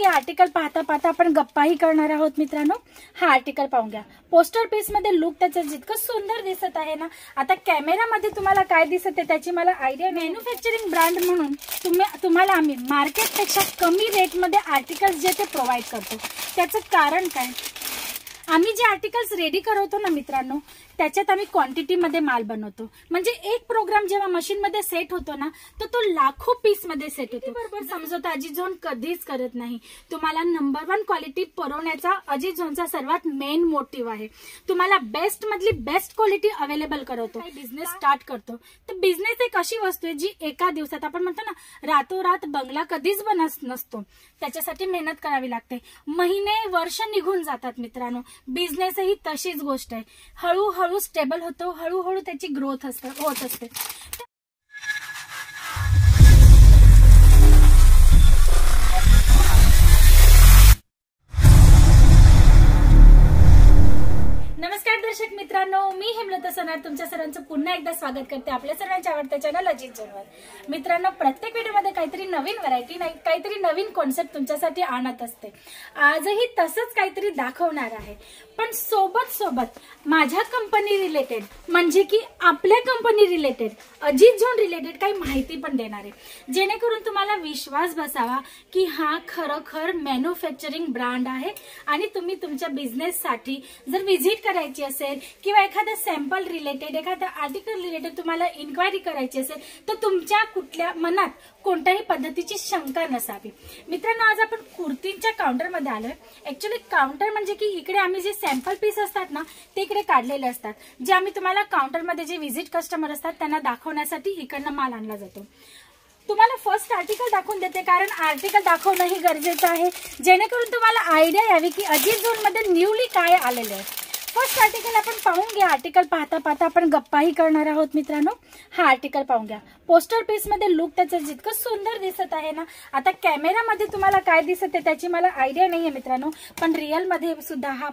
घ्या आर्टिकल पाहता पाहता आपण गप्पाही करणार आहोत मित्रांनो। हा आर्टिकल पाहून घ्या। पोस्टर पीस मध्ये लुक त्याचं जितकं सुंदर दिसत आहे ना, आता कॅमेरामध्ये तुम्हाला काय दिसत आहे त्याची मला आयडिया। मॅन्युफॅक्चरिंग ब्रँड म्हणून तुम्हाला आम्ही मार्केटपेक्षा कमी रेटमध्ये आर्टिकल्स जे ते प्रोव्हाइड करतो। त्याचं कारण काय, आम्ही जे आर्टिकल्स रेडी करवतो ना मित्रांनो, त्याच्यात आम्ही क्वांटिटीमध्ये माल बनवतो। म्हणजे एक प्रोग्राम जेव्हा मशीन मध्ये सेट होतो ना, तर तो लाखो पीस मध्ये सेट होतो। बरोबर समजवता अजित झोन कधीच करत नाही। तुम्हाला नंबर 1 क्वालिटी पुरवण्याचा अजित झोनचा सर्वात मेन मोटिव्ह आहे। तुम्हाला बेस्ट मधली बेस्ट क्वालिटी अवेलेबल करवतो। बिझनेस स्टार्ट करतो तर बिझनेस एक अशी वस्तू आहे जी एका दिवसात, आपण म्हणतो ना रातोरात बंगला कधीच बनत नसतो, त्याच्यासाठी मेहनत करावी लागते। महिने वर्ष निघून जातात मित्रांनो। बिझनेस ही तशीच गोष्ट आहे, हळूहळू स्टेबल होतो, हळूहळू त्याची ग्रोथ होत असते। नमस्कार दर्शक मित्रांनो, मी हेमलता सनार तुमच्या सर्वांचं पुन्हा एकदा स्वागत करते आपल्या सर्वांच्या आवडत्या चॅनल अजित झोनवर। मित्रांनो, प्रत्येक व्हिडिओमध्ये काहीतरी नवीन व्हरायटी काहीतरी नवीन कॉन्सेप्ट तुमच्यासाठी आणत असते। आजही तसंच काहीतरी दाखवणार आहे, पण सोबत माझ्या कंपनी रिलेटेड म्हणजे की आपल्या company related Ajit zone related काही माहिती पण देणार आहे, जेणेकरून तुम्हाला विश्वास बसावा की हा खरोखर मॅन्युफॅक्चरिंग ब्रँड आहे। आणि तुम्ही तुमच्या बिझनेससाठी जर व्हिजिट करायची असेल किंवा एखाद्या सॅम्पल रिलेटेड एखाद्या आर्टिकल रिलेटेड तुम्हाला इन्क्वायरी करायची असेल तर तुमच्या कुठल्या मनात कोणत्याही पद्धतीची शंका नसावी। मित्रांनो, आज आपण कुर्तीच्या काउंटरमध्ये आलोय। ऍक्च्युअली काउंटर म्हणजे की इकडे आम्ही जे सॅम्पल पीस असतात ना ते इकडे काढलेले असतात, जे आम्ही तुम्हाला काउंटरमध्ये जे व्हिजिट कस्टमर असतात त्यांना दाखवण्यासाठी इकडनं माल आणला जातो। तुम्हाला फर्स्ट आर्टिकल दाखवून देते, कारण आर्टिकल दाखवणं ही गरजेचं आहे, जेणेकरून तुम्हाला आयडिया यावी की अजित झोन मध्ये न्यूली काय आलेले आहे। फर्स्ट आर्टिकल आपण पाहून घ्या। आर्टिकल पाहता पाहता आपण गप्पाही करणार आहोत मित्रांनो। हा आर्टिकल पाहून घ्या। पोस्टर पीस मध्ये लुक त्याचं जितकं सुंदर दिसत आहे ना, आता कॅमेरामध्ये तुम्हाला काय दिसत आहे त्याची मला आयडिया नाहीये मित्रांनो, पण रिअल मध्ये सुद्धा हा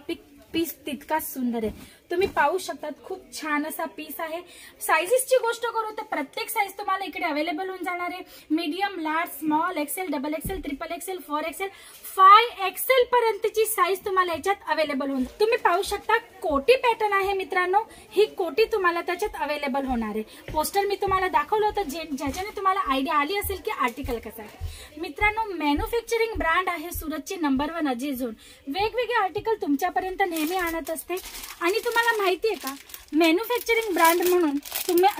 पीस तितकाच सुंदर आहे। तुम्ही पाहू शकता, खूप छान असा पीस आहे। साइजेसची गोष्ट करू तर प्रत्येक साइज तुम्हाला इकडे अवेलेबल होऊन जाणार आहे। Medium, large, small, XL, double XL, triple XL, 4 XL, 5 XL पर्यंतची साइज तुम्हाला याच्यात अवेलेबल होऊन। तुम्ही पाहू शकता कोटी पॅटर्न आहे मित्रांनो, ही कोटी तुम्हाला त्याच्यात अवेलेबल होणार आहे। पोस्टर मी तुम्हाला दाखवलं होतं, ज्याच्याने तुम्हाला आयडिया आली असेल की आर्टिकल कसं आहे। मित्रांनो, मॅन्युफॅक्चरिंग ब्रँड आहे सुरतची नंबर 1 अजित झोन। वेगवेगळे आर्टिकल तुमच्यापर्यंत नेहमी आणत असते। आणि तुम्हाला माहिती आहे का, मॅन्युफॅक्चरिंग ब्रँड म्हणून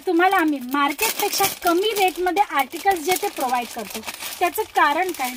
तुम्हाला आम्ही मार्केटपेक्षा कमी रेटमध्ये आर्टिकल्स जे ते प्रोव्हाइड करतो। त्याचं कारण काय,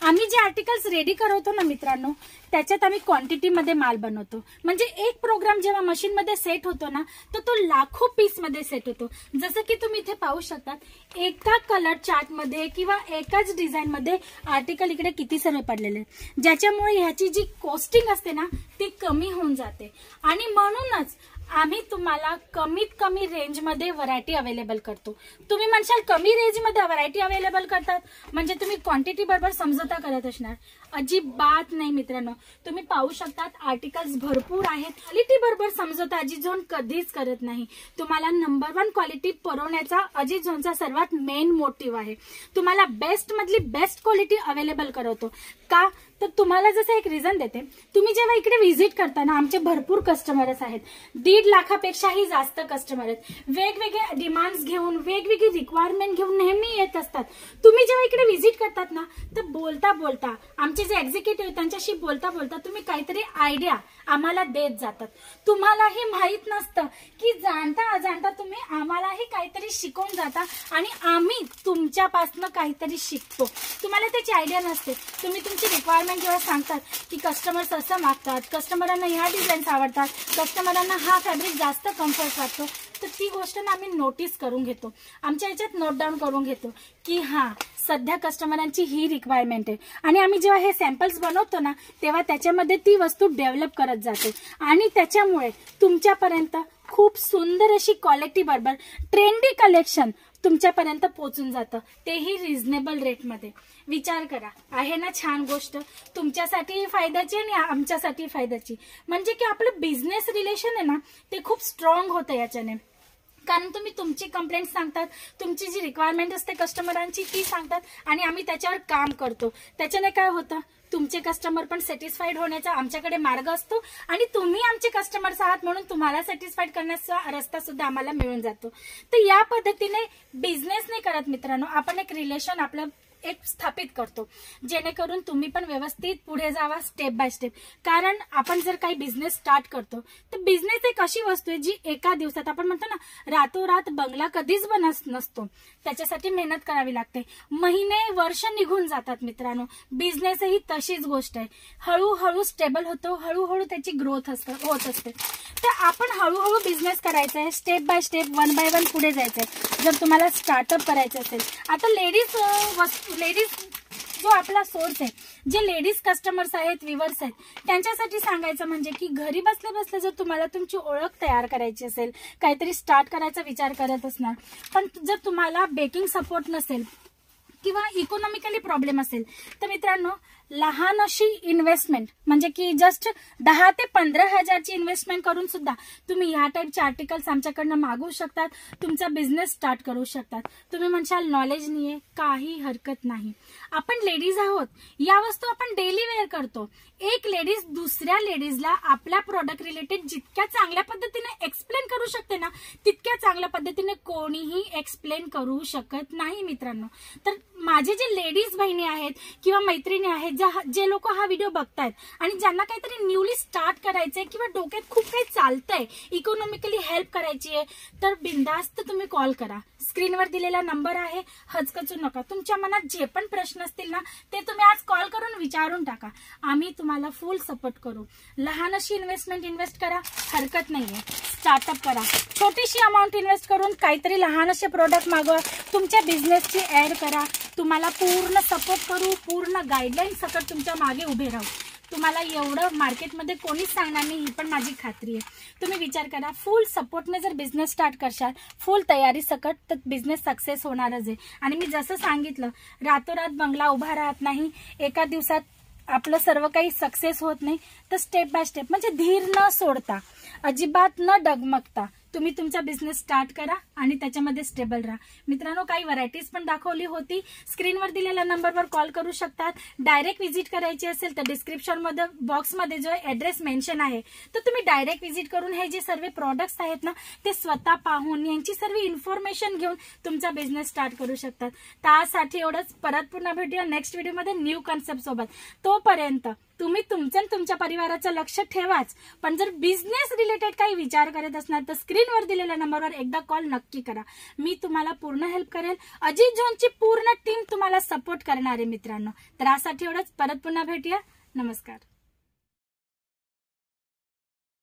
आम्ही जे आर्टिकल्स रेडी करवतो ना मित्रांनो, त्याच्यात आम्ही क्वांटिटीमध्ये माल बनवतो। म्हणजे एक प्रोग्राम जेव्हा मशीन मध्ये सेट होतो ना, तर तो लाखो पीस मध्ये सेट होतो। जसं की तुम्ही इथे पाहू शकता, एका कलर चार्ट मध्ये किंवा एकाच डिझाईन मध्ये आर्टिकल इकडे किती सर्व पडलेले, ज्याच्यामुळे ह्याची जी कॉस्टिंग असते ना ती कमी होऊन जाते। आणि म्हणूनच आम्ही तुम्हाला कमीत कमी रेंज मध्ये व्हरायटी अवेलेबल करतो। तुम्ही म्हणशाल कमी रेंज मध्ये व्हरायटी अवेलेबल करतात म्हणजे तुम्ही क्वांटिटी बरोबर समजोता करत असणार, अजिबात नाही मित्रांनो। तुम्ही पाहू शकता आर्टिकल्स भरपूर आहेत, क्वालिटी बरोबर समजोता अजित झोन कधीच करत नाही। तुम्हाला नंबर 1 क्वालिटी पुरवण्याचा अजित झोनचा सर्वात मेन मोटिव्ह आहे। तुम्हाला बेस्ट मधली बेस्ट क्वालिटी अवेलेबल करवतो का, तर तुम्हाला जसं एक रिझन देते। तुम्ही जेव्हा इकडे व्हिजिट करता ना, आमचे भरपूर कस्टमर्स आहेत, 1.5 लाखापेक्षाही जास्त कस्टमर आहेत। वेगवेगळे डिमांड्स घेऊन, वेगवेगळी रिक्वायरमेंट घेऊन नेहमी येत असतात। तुम्ही जेव्हा इकडे व्हिजिट करतात ना, तर बोलता बोलता आमचे जे एक्झिक्युटिव्ह त्यांच्याशी बोलता बोलता तुम्ही काहीतरी आयडिया आम्हाला देत जातात। तुम्हालाही माहित नसतं की जाणता अजाणता तुम्ही आम्हालाही काहीतरी शिकवून जाता आणि आम्ही तुमच्यापासून काहीतरी शिकतो। तुम्हाला त्याची आयडिया नसते। तुम्ही तुमची रिक्वायरमेंट जेव्हा सांगतात की कस्टमर्स असं मागतात, कस्टमरांना ह्या डिझाईन्स आवडतात, कस्टमरांना हा फॅब्रिक जास्त कम्फर्ट वाटतो, तर ती गोष्ट ना आम्ही नोटीस करून घेतो, आमच्या याच्यात नोट डाऊन करून घेतो की हा सध्या कस्टमरांची ही रिक्वायरमेंट आहे। आणि आम्ही जेव्हा हे सॅम्पल्स बनवतो ना, तेव्हा त्याच्यामध्ये ती वस्तू डेव्हलप करत जातो आणि त्याच्यामुळे तुमच्यापर्यंत खूप सुंदर अशी क्वालिटी बरोबर ट्रेंडी कलेक्शन तुमच्यापर्यंत पोहोचून जातं, तेही रिझनेबल रेटमध्ये। विचार करा, आहे ना छान गोष्ट, तुमच्यासाठी फायद्याची आणि आमच्यासाठी फायद्याची। म्हणजे की आपलं बिझनेस रिलेशन आहे ना ते खूप स्ट्रॉंग होतं याच्याने। कारण तुम्ही तुमची कंप्लेंट सांगतात, तुमची जी रिक्वायरमेंट असते कस्टमरांची ती सांगतात आणि आम्ही त्याच्यावर काम करतो. त्याच्याने काय होतं, तुमचे कस्टमर पण सॅटिस्फाईड होण्याचा आमच्याकडे मार्ग असतो आणि तुम्ही आमचे कस्टमर्स आहात म्हणून तुम्हाला सॅटिस्फाईड करण्याचा रस्ता सुद्धा आम्हाला मिळून जातो. तर या पद्धतीने बिझनेस नाही करत मित्रांनो, आपण एक रिलेशन आपलं एक स्थापित करतो, जेणेकरून तुम्ही पण व्यवस्थित पुढे जावा स्टेप बाय स्टेप. कारण आपण जर काही बिझनेस स्टार्ट करतो तर बिझनेस एक अशी वस्तू आहे जी एका दिवसात, आपण म्हणतो ना रातोरात बंगला कधीच बनत नसतो, त्याच्यासाठी मेहनत करावी लागते, महिने वर्ष निघून जातात मित्रांनो. बिझनेस ही तशीच गोष्ट आहे, हळूहळू स्टेबल होतो, हळूहळू त्याची ग्रोथ होत असते. तर आपण हळूहळू बिझनेस करायचा आहे, step by step, one by one पुढे जायचं आहे. जर तुम्हाला स्टार्टअप करायचं असेल, आता लेडीज जो आपला सोर्स आहे, जे लेडीज कस्टमर्स आहेत, व्ह्यूअर्स आहेत, त्यांच्यासाठी सांगायचं म्हणजे की घरी बसल्या बसल्या जर तुम्हाला तुमची ओळख तयार करायची असेल, काहीतरी स्टार्ट करायचा विचार करत असणार, पण जर तुम्हाला बेकिंग सपोर्ट नसेल किंवा इकॉनॉमिकली प्रॉब्लेम असेल, तर मित्रांनो लहान अशी इन्व्हेस्टमेंट म्हणजे की जस्ट 10 ते 15 हजारची इन्व्हेस्टमेंट करून सुद्धा तुम्ही या टाईपचे आर्टिकल्स आमच्याकडनं मागवू शकतात, तुमचा बिझनेस स्टार्ट करू शकतात. तुम्ही म्हणशाल नॉलेज नाहीये, काही हरकत नाही, आपण लेडीज आहोत, या वस्तू आपण डेली वेअर करतो. एक लेडीज दुसऱ्या लेडीजला आपल्या प्रोडक्ट रिलेटेड जितक्या चांगल्या पद्धतीने एक्सप्लेन करू शकते ना, तितक्या चांगल्या पद्धतीने कोणीही एक्सप्लेन करू शकत नाही मित्रांनो. तर माझे जे लेडीज बहिणी आहेत किंवा मैत्रिणी आहेत, जे लोक हा व्हिडिओ बघतायत आणि ज्यांना काहीतरी न्यूली स्टार्ट करायचंय किंवा डोक्यात खूप काही चालतंय, इकॉनॉमिकली हेल्प करायची आहे, तर बिंदास्त तुम्ही कॉल करा. स्क्रीनवर दिलेला नंबर आहे, हचकचू नका. तुमच्या मनात जे पण प्रश्न असतील ना, ते तुम्ही आज कॉल करून विचारून टाका, आम्ही तुम्हाला फुल सपोर्ट करू. लहान अशी इन्व्हेस्ट करा, हरकत नाहीये, स्टार्टअप करा, छोटीशी अमाऊंट इन्व्हेस्ट करून काहीतरी लहान असे प्रोडक्ट मागवा, तुमच्या बिझनेसची ऍड करा, तुम्हाला पूर्ण सपोर्ट करू, पूर्ण गाईडलाईन सकट तुमच्या मागे उभे राहू. तुम्हाला एवढं मार्केटमध्ये कोणीच सांगणार नाही, ही पण माझी खात्री आहे. तुम्ही विचार करा, फुल सपोर्टने जर बिझनेस स्टार्ट करशाल, फुल तयारी सकट, तर बिझनेस सक्सेस होणारच आहे. आणि मी जसं सांगितलं, रातोरात बंगला उभा राहत नाही, एका दिवसात आपलं सर्व काही सक्सेस होत नाही. तर स्टेप बाय स्टेप म्हणजे धीर न सोडता, अजिबात न डगमगता तुम्ही तुमचा बिझनेस स्टार्ट करा आणि त्याच्यामध्ये स्टेबल राहा. मित्रांनो, काही व्हरायटीज पण दाखवली होती, स्क्रीनवर दिलेल्या नंबरवर कॉल करू शकतात. डायरेक्ट व्हिजिट करायची असेल तर डिस्क्रिप्शन मध्ये बॉक्समध्ये जो ऍड्रेस मेन्शन आहे, तर तुम्ही डायरेक्ट व्हिजिट करून हे जे सर्व प्रोडक्ट्स आहेत ना, ते स्वतः पाहून यांची सर्व इन्फॉर्मेशन घेऊन तुमचा बिझनेस स्टार्ट करू शकतात. त्यासाठी एवढंच, परत पुन्हा भेटूया नेक्स्ट व्हिडिओमध्ये न्यू कन्सेप्ट सोबत. तोपर्यंत तुम्ही तुमचं आणि तुमच्या परिवाराचं लक्ष ठेवाच, पण जर बिझनेस रिलेटेड काही विचार करत असणार तर स्क्रीनवर दिलेल्या नंबरवर एकदा कॉल नक्की करा. मी तुम्हाला पूर्ण हेल्प करेल. अजित झोनची पूर्ण टीम तुम्हाला सपोर्ट करणार आहे मित्रांनो. तर यासाठी एवढंच, परत पुन्हा भेटूया. नमस्कार.